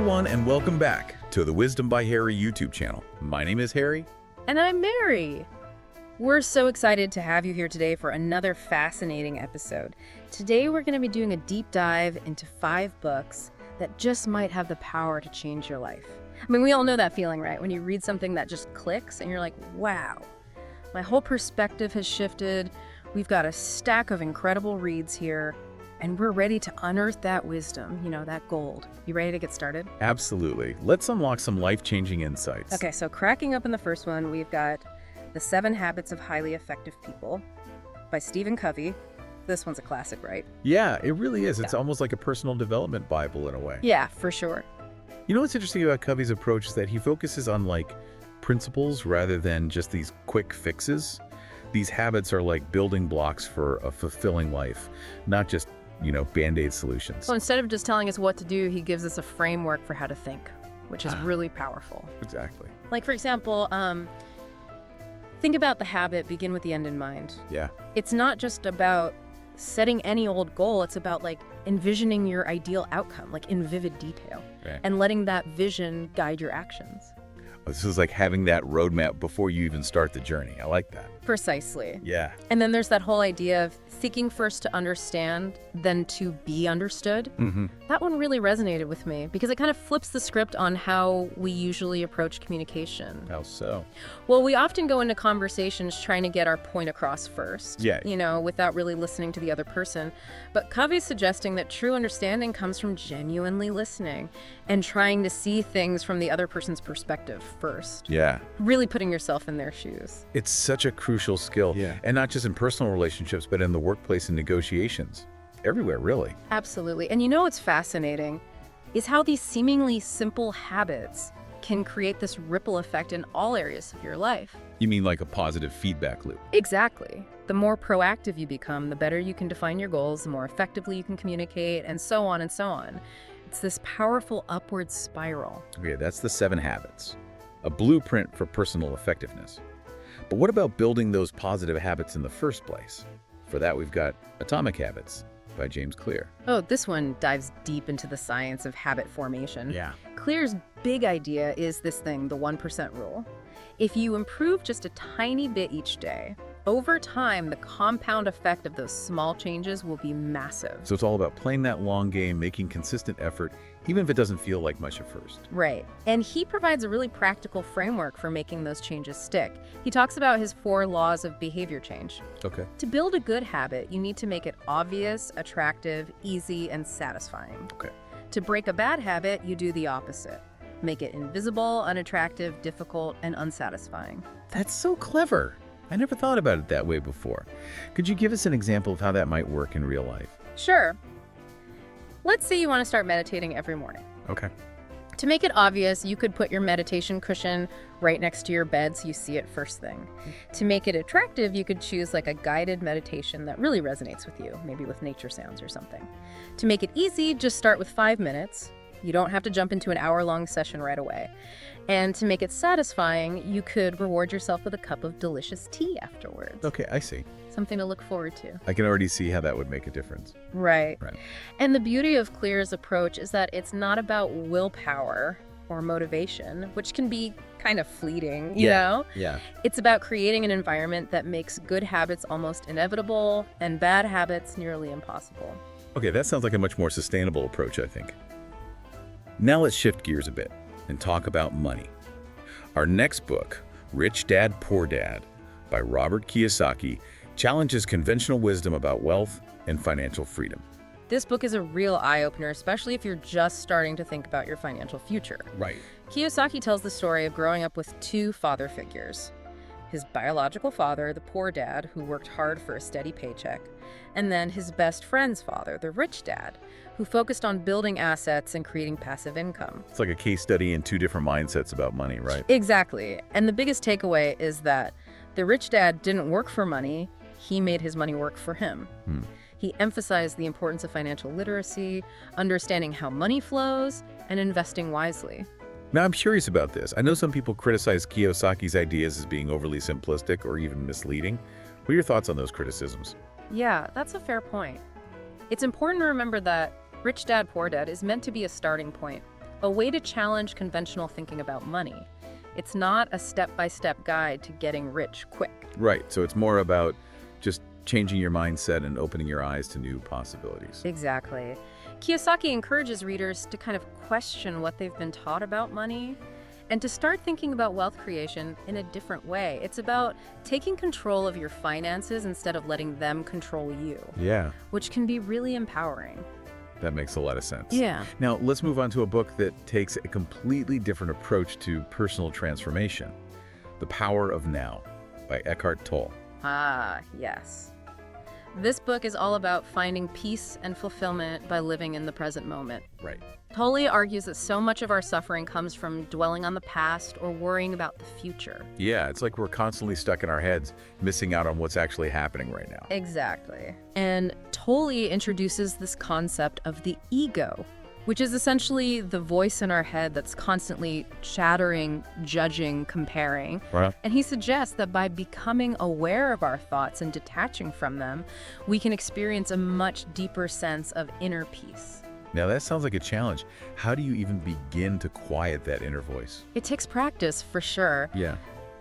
everyone, and welcome back to the Wisdom by Harry YouTube channel. My name is Harry. And I'm Mary. We're so excited to have you here today for another fascinating episode. Today we're going to be doing a deep dive into 5 books that just might have the power to change your life. I mean, we all know that feeling, right? When you read something that just clicks and you're like, wow, my whole perspective has shifted. We've got a stack of incredible reads here, and we're ready to unearth that wisdom, that gold. You ready to get started? Absolutely. Let's unlock some life-changing insights. Okay, so cracking up in the first one, we've got The 7 Habits of Highly Effective People by Stephen Covey. This one's a classic, right? Yeah, it really is. It's almost like a personal development Bible in a way. Yeah, for sure. You know what's interesting about Covey's approach is that he focuses on principles rather than just these quick fixes. These habits are like building blocks for a fulfilling life, not just Band-Aid solutions. So instead of just telling us what to do, he gives us a framework for how to think, which is really powerful. Exactly. Like, for example, think about the habit, begin with the end in mind. Yeah. It's not just about setting any old goal. It's about envisioning your ideal outcome, in vivid detail, Right. and letting that vision guide your actions. This is like having that roadmap before you even start the journey. I like that. Precisely. Yeah. And then there's that whole idea of seeking first to understand, then to be understood. Mm-hmm. That one really resonated with me because it kind of flips the script on how we usually approach communication. How so? Well, we often go into conversations trying to get our point across first, Yeah. Without really listening to the other person. But Covey's suggesting that true understanding comes from genuinely listening and trying to see things from the other person's perspective first. Yeah. Really putting yourself in their shoes. It's such a crucial skill. Yeah. And not just in personal relationships, but in the workplace and negotiations. Everywhere, really. Absolutely. And what's fascinating is how these seemingly simple habits can create this ripple effect in all areas of your life. You mean like a positive feedback loop? Exactly. The more proactive you become, the better you can define your goals, the more effectively you can communicate, and so on and so on. It's this powerful upward spiral. Okay, that's the 7 habits. A blueprint for personal effectiveness. But what about building those positive habits in the first place? For that, we've got Atomic Habits by James Clear. Oh, this one dives deep into the science of habit formation. Yeah. Clear's big idea is this thing, the 1% rule. If you improve just a tiny bit each day, over time, the compound effect of those small changes will be massive. So it's all about playing that long game, making consistent effort, even if it doesn't feel like much at first. Right. And he provides a really practical framework for making those changes stick. He talks about his 4 laws of behavior change. Okay. To build a good habit, you need to make it obvious, attractive, easy, and satisfying. Okay. To break a bad habit, you do the opposite. Make it invisible, unattractive, difficult, and unsatisfying. That's so clever. I never thought about it that way before. Could you give us an example of how that might work in real life? Sure. Let's say you want to start meditating every morning. Okay. To make it obvious, you could put your meditation cushion right next to your bed so you see it first thing. To make it attractive, you could choose a guided meditation that really resonates with you, maybe with nature sounds or something. To make it easy, just start with 5 minutes. You don't have to jump into an hour-long session right away. And to make it satisfying, you could reward yourself with a cup of delicious tea afterwards. Okay, I see. Something to look forward to. I can already see how that would make a difference. Right. Right. And the beauty of Clear's approach is that it's not about willpower or motivation, which can be kind of fleeting, you know? Yeah. It's about creating an environment that makes good habits almost inevitable and bad habits nearly impossible. Okay, that sounds like a much more sustainable approach, I think. Now let's shift gears a bit and talk about money. Our next book, Rich Dad, Poor Dad, by Robert Kiyosaki, challenges conventional wisdom about wealth and financial freedom. This book is a real eye-opener, especially if you're just starting to think about your financial future. Right. Kiyosaki tells the story of growing up with 2 father figures. His biological father, the poor dad, who worked hard for a steady paycheck, and then his best friend's father, the rich dad, who focused on building assets and creating passive income. It's like a case study in 2 different mindsets about money, right? Exactly. And the biggest takeaway is that the rich dad didn't work for money, he made his money work for him. He emphasized the importance of financial literacy, understanding how money flows, and investing wisely. Now, I'm curious about this. I know some people criticize Kiyosaki's ideas as being overly simplistic or even misleading. What are your thoughts on those criticisms? Yeah, that's a fair point. It's important to remember that Rich Dad, Poor Dad is meant to be a starting point, a way to challenge conventional thinking about money. It's not a step-by-step guide to getting rich quick. Right, so it's more about just changing your mindset and opening your eyes to new possibilities. Exactly. Kiyosaki encourages readers to kind of question what they've been taught about money and to start thinking about wealth creation in a different way. It's about taking control of your finances instead of letting them control you, Yeah, which can be really empowering. that makes a lot of sense. Yeah. Now, let's move on to a book that takes a completely different approach to personal transformation. The Power of Now by Eckhart Tolle. Ah, yes. This book is all about finding peace and fulfillment by living in the present moment. Right. Tolle argues that so much of our suffering comes from dwelling on the past or worrying about the future. Yeah, it's like we're constantly stuck in our heads, missing out on what's actually happening right now. Exactly. And Tolle introduces this concept of the ego, which is essentially the voice in our head that's constantly chattering, judging, comparing. Right. And he suggests that by becoming aware of our thoughts and detaching from them, we can experience a much deeper sense of inner peace. Now, that sounds like a challenge. How do you even begin to quiet that inner voice? It takes practice, for sure. Yeah.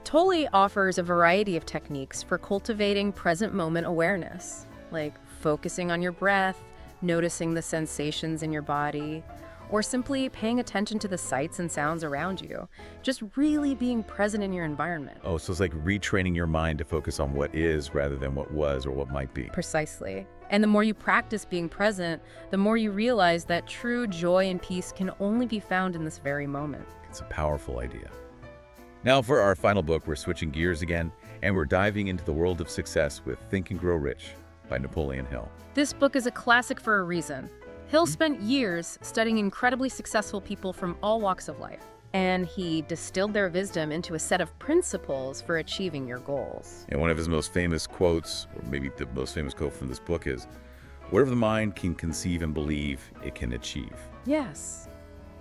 Tolle offers a variety of techniques for cultivating present moment awareness, like focusing on your breath, noticing the sensations in your body, or simply paying attention to the sights and sounds around you. Just really being present in your environment. Oh, so it's like retraining your mind to focus on what is rather than what was or what might be. Precisely. And the more you practice being present, the more you realize that true joy and peace can only be found in this very moment. It's a powerful idea. Now for our final book, we're switching gears again, and we're diving into the world of success with Think and Grow Rich by Napoleon Hill. This book is a classic for a reason. Hill spent years studying incredibly successful people from all walks of life, and he distilled their wisdom into a set of principles for achieving your goals. And one of his most famous quotes, or maybe the most famous quote from this book is, "Whatever the mind can conceive and believe, it can achieve." Yes,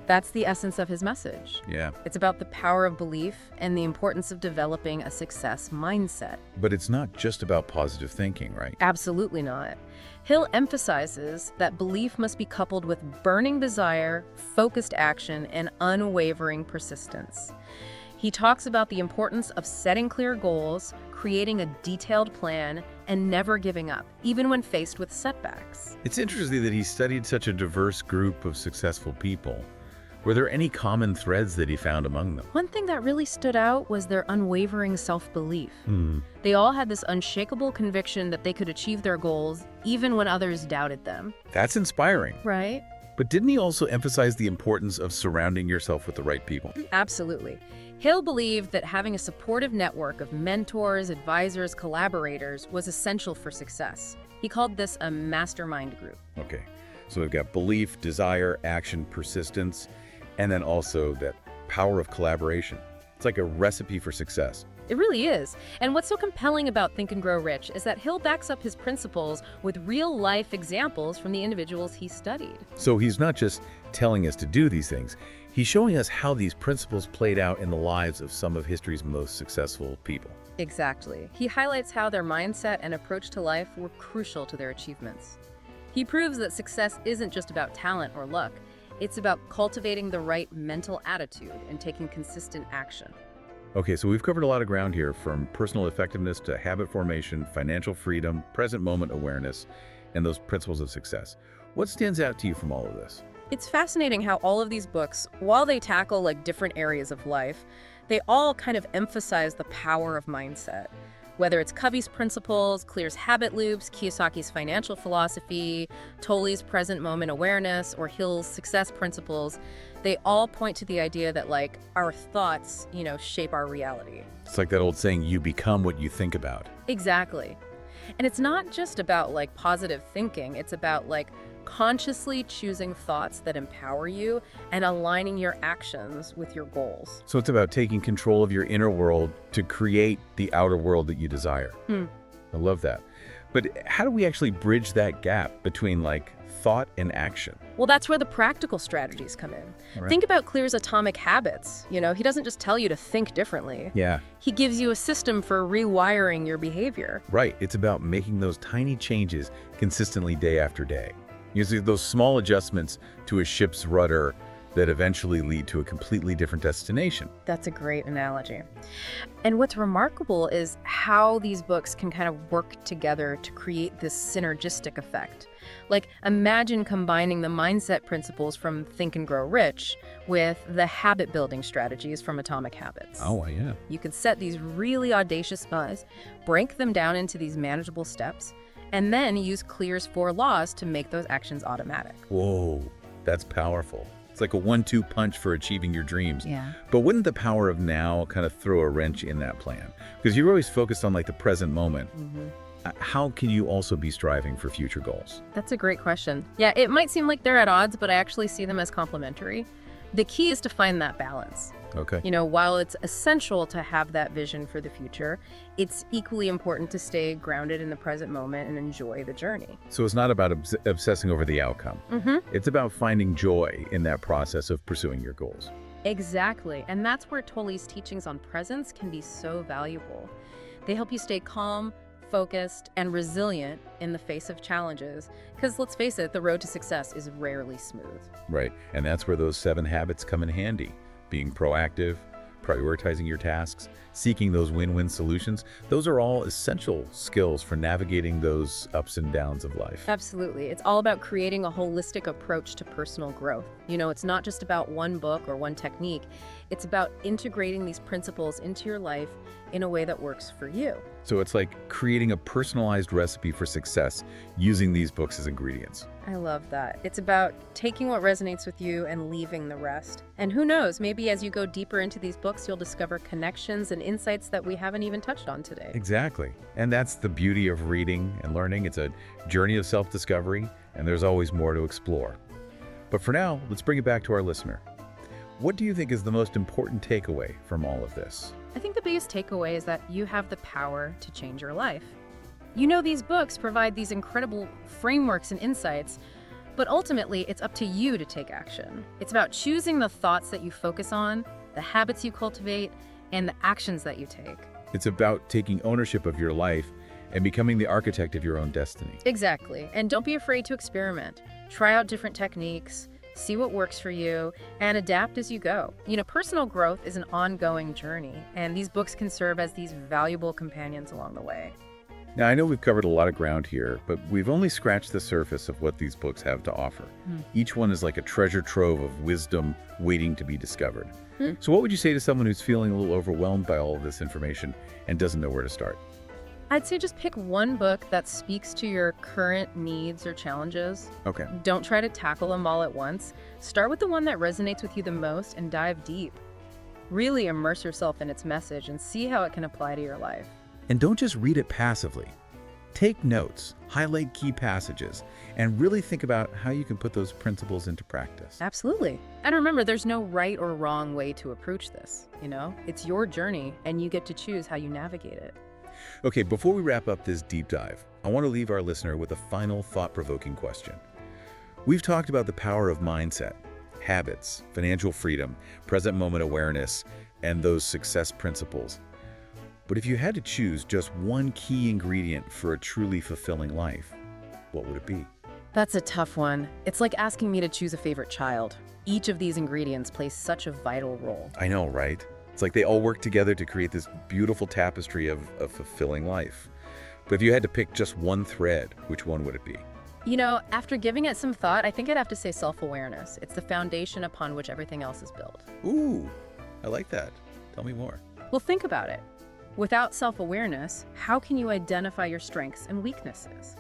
that's the essence of his message. Yeah, It's about the power of belief and the importance of developing a success mindset. but it's not just about positive thinking, right? Absolutely not. Hill emphasizes that belief must be coupled with burning desire, focused action, and unwavering persistence. He talks about the importance of setting clear goals, creating a detailed plan, and never giving up, even when faced with setbacks. It's interesting that he studied such a diverse group of successful people. Were there any common threads that he found among them? One thing that really stood out was their unwavering self-belief. They all had this unshakable conviction that they could achieve their goals, even when others doubted them. That's inspiring. Right? But didn't he also emphasize the importance of surrounding yourself with the right people? Absolutely. Hill believed that having a supportive network of mentors, advisors, collaborators was essential for success. He called this a mastermind group. Okay, so we've got belief, desire, action, persistence, and then also that power of collaboration. It's like a recipe for success. It really is. And what's so compelling about Think and Grow Rich is that Hill backs up his principles with real-life examples from the individuals he studied. So he's not just telling us to do these things, he's showing us how these principles played out in the lives of some of history's most successful people. Exactly. He highlights how their mindset and approach to life were crucial to their achievements. He proves that success isn't just about talent or luck. It's about cultivating the right mental attitude and taking consistent action. Okay, so we've covered a lot of ground here, from personal effectiveness to habit formation, financial freedom, present moment awareness, and those principles of success. What stands out to you from all of this? It's fascinating how all of these books, while they tackle different areas of life, they all kind of emphasize the power of mindset. Whether it's Covey's principles, Clear's habit loops, Kiyosaki's financial philosophy, Tolle's present moment awareness, or Hill's success principles, they all point to the idea that our thoughts, shape our reality. It's like that old saying, you become what you think about. Exactly. And it's not just about positive thinking. It's about consciously choosing thoughts that empower you and aligning your actions with your goals. So it's about taking control of your inner world to create the outer world that you desire. I love that. But how do we actually bridge that gap between thought and action? Well, that's where the practical strategies come in. Right. Think about Clear's atomic habits. He doesn't just tell you to think differently. Yeah. He gives you a system for rewiring your behavior. Right. It's about making those tiny changes consistently day after day. You see, those small adjustments to a ship's rudder that eventually lead to a completely different destination. That's a great analogy. And what's remarkable is how these books can kind of work together to create this synergistic effect. Like, imagine combining the mindset principles from Think and Grow Rich with the habit building strategies from Atomic Habits. Oh, yeah. You could set these really audacious goals, break them down into these manageable steps, and then use Clear's 4 laws to make those actions automatic. Whoa, that's powerful. It's like a 1-2 punch for achieving your dreams. Yeah. But wouldn't the power of now kind of throw a wrench in that plan? Because you're always focused on like the present moment. How can you also be striving for future goals? That's a great question. Yeah, it might seem like they're at odds, but I actually see them as complementary. The key is to find that balance. Okay. You know, while it's essential to have that vision for the future, it's equally important to stay grounded in the present moment and enjoy the journey. So it's not about obsessing over the outcome. It's about finding joy in that process of pursuing your goals. Exactly. And that's where Tolle's teachings on presence can be so valuable. They help you stay calm, focused, and resilient in the face of challenges. Because let's face it, the road to success is rarely smooth. Right. And that's where those 7 habits come in handy. Being proactive, prioritizing your tasks, seeking those win-win solutions. Those are all essential skills for navigating those ups and downs of life. Absolutely. It's all about creating a holistic approach to personal growth. You know, it's not just about one book or one technique. It's about integrating these principles into your life in a way that works for you. So it's like creating a personalized recipe for success using these books as ingredients. I love that. It's about taking what resonates with you and leaving the rest. And who knows, maybe as you go deeper into these books, you'll discover connections and insights that we haven't even touched on today. Exactly. And that's the beauty of reading and learning. It's a journey of self-discovery, and there's always more to explore. But for now, let's bring it back to our listener. What do you think is the most important takeaway from all of this? I think the biggest takeaway is that you have the power to change your life. You know, these books provide these incredible frameworks and insights, but ultimately it's up to you to take action. It's about choosing the thoughts that you focus on, the habits you cultivate, and the actions that you take. It's about taking ownership of your life and becoming the architect of your own destiny. Exactly. And don't be afraid to experiment. Try out different techniques, see what works for you, and adapt as you go. You know, personal growth is an ongoing journey, and these books can serve as these valuable companions along the way. Now, I know we've covered a lot of ground here, but we've only scratched the surface of what these books have to offer. Each one is like a treasure trove of wisdom waiting to be discovered. So what would you say to someone who's feeling a little overwhelmed by all of this information and doesn't know where to start? I'd say just pick one book that speaks to your current needs or challenges. Okay. Don't try to tackle them all at once. Start with the one that resonates with you the most and dive deep. Really immerse yourself in its message and see how it can apply to your life. And don't just read it passively. Take notes, highlight key passages, and really think about how you can put those principles into practice. Absolutely. And remember, there's no right or wrong way to approach this. You know, it's your journey and you get to choose how you navigate it. Okay, before we wrap up this deep dive, I want to leave our listener with a final thought-provoking question. We've talked about the power of mindset, habits, financial freedom, present moment awareness, and those success principles. But if you had to choose just one key ingredient for a truly fulfilling life, what would it be? That's a tough one. It's like asking me to choose a favorite child. Each of these ingredients plays such a vital role. I know, right? It's like they all work together to create this beautiful tapestry of a fulfilling life. But if you had to pick just one thread, which one would it be? You know, after giving it some thought, I think I'd have to say self-awareness. It's the foundation upon which everything else is built. Ooh, I like that. Tell me more. Well, think about it. Without self-awareness, how can you identify your strengths and weaknesses?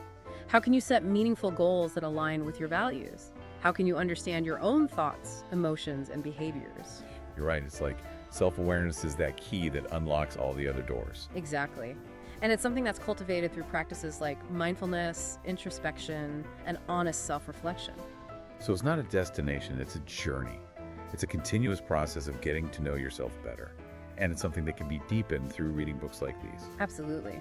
How can you set meaningful goals that align with your values? How can you understand your own thoughts, emotions, and behaviors? You're right. It's like self-awareness is that key that unlocks all the other doors. Exactly. And it's something that's cultivated through practices like mindfulness, introspection, and honest self-reflection. So it's not a destination, it's a journey. It's a continuous process of getting to know yourself better. And it's something that can be deepened through reading books like these. Absolutely.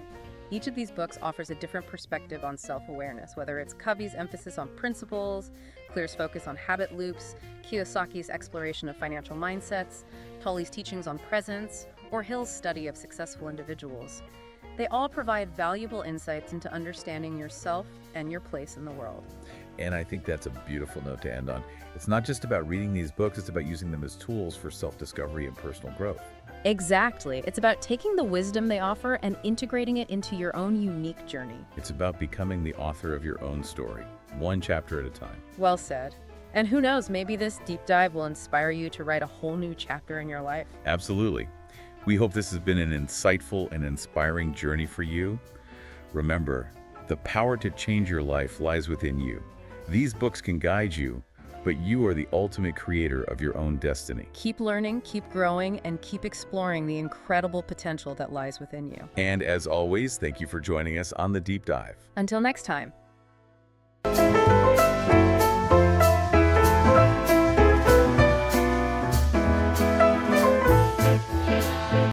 Each of these books offers a different perspective on self-awareness, whether it's Covey's emphasis on principles, Clear's focus on habit loops, Kiyosaki's exploration of financial mindsets, Tolle's teachings on presence, or Hill's study of successful individuals. They all provide valuable insights into understanding yourself and your place in the world. And I think that's a beautiful note to end on. It's not just about reading these books, it's about using them as tools for self-discovery and personal growth. Exactly. It's about taking the wisdom they offer and integrating it into your own unique journey. It's about becoming the author of your own story, one chapter at a time. Well said. And who knows, maybe this deep dive will inspire you to write a whole new chapter in your life. Absolutely. We hope this has been an insightful and inspiring journey for you. Remember, the power to change your life lies within you. These books can guide you, but you are the ultimate creator of your own destiny. Keep learning, keep growing, and keep exploring the incredible potential that lies within you. And as always, thank you for joining us on The Deep Dive. Until next time.